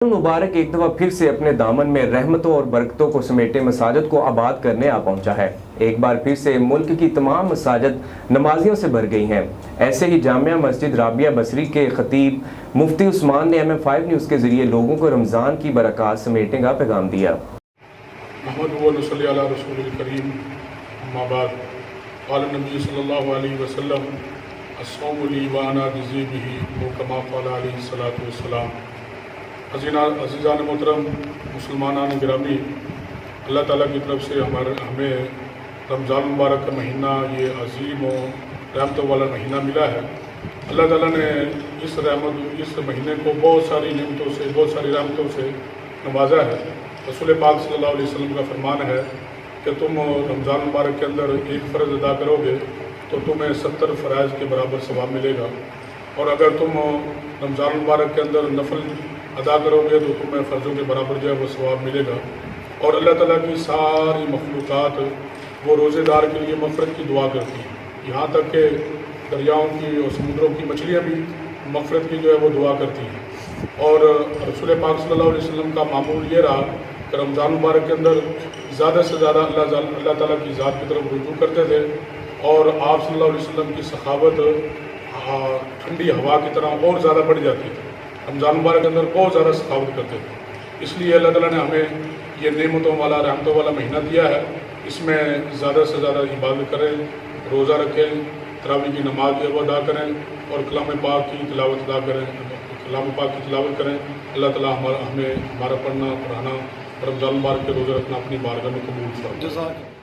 मुबारक एक दफ़ा फिर से अपने दामन में रहमतों और बरकतों को समेटे मसाजिद को आबाद करने आ पहुंचा है। एक बार फिर से मुल्क की तमाम मसाजिद नमाजियों से भर गई हैं। ऐसे ही जामिया मस्जिद राबिया बसरी के खतीब मुफ्ती उस्मान ने MM5 न्यूज़ के ज़रिए लोगों को रमज़ान की बरक़ात समेटने का पैगाम दिया। अज़ीज़ान मोहतरम मुसलमानान गिरामी, अल्लाह ताला की तरफ से हमें रमज़ान मुबारक का महीना ये अज़ीम और रहमतों वाला महीना मिला है। अल्लाह ताला ने इस महीने को बहुत सारी नेमतों से, बहुत सारी रहमतों से नवाजा है। रसूल पाक सल्लल्लाहु अलैहि वसल्लम का फरमान है कि तुम रमज़ान मुबारक के अंदर एक फ़र्ज़ अदा करोगे तो तुम्हें 70 फ़राइज़ के बराबर सवाब मिलेगा, और अगर तुम रमज़ान मुबारक के अंदर नफल अदा करोगे तो तुम्हें फ़र्ज़ों के बराबर जो है वो सवाब मिलेगा। और अल्लाह ताला की सारी मखलूक़ात वो रोज़ेदार के लिए मग़फ़िरत की दुआ करती हैं, यहाँ तक कि दरियाओं की और समुद्रों की मछलियाँ भी मग़फ़िरत की जो है वो दुआ करती हैं। और रसूल पाक सल्लल्लाहु अलैहि वसल्लम का मामूल ये रहा कि रमज़ान मुबारक के अंदर ज़्यादा से ज़्यादा अल्लाह ताला की ज़ात की तरफ रुजू करते थे, और आप सल्लल्लाहु अलैहि वसल्लम की सखावत ठंडी हवा की तरह और ज़्यादा बढ़ जाती थी। रमज़ान मुबारक के अंदर बहुत ज़्यादा सखावत करते थे। इसलिए अल्लाह ताला ने हमें ये नेमतों वाला, रहमतों वाला महीना दिया है। इसमें ज़्यादा से ज़्यादा इबादत करें, रोज़ा रखें, तरावी की नमाज वो अदा करें और कलाम पाक की तिलावत अदा करें, कलाम पाक की तिलावत करें। अल्लाह ताला हमें हमारा पढ़ना, पढ़ाना, रमज़ान मुबारक के रोज़ा रखना अपनी बारगाह में कबूल फरमाए।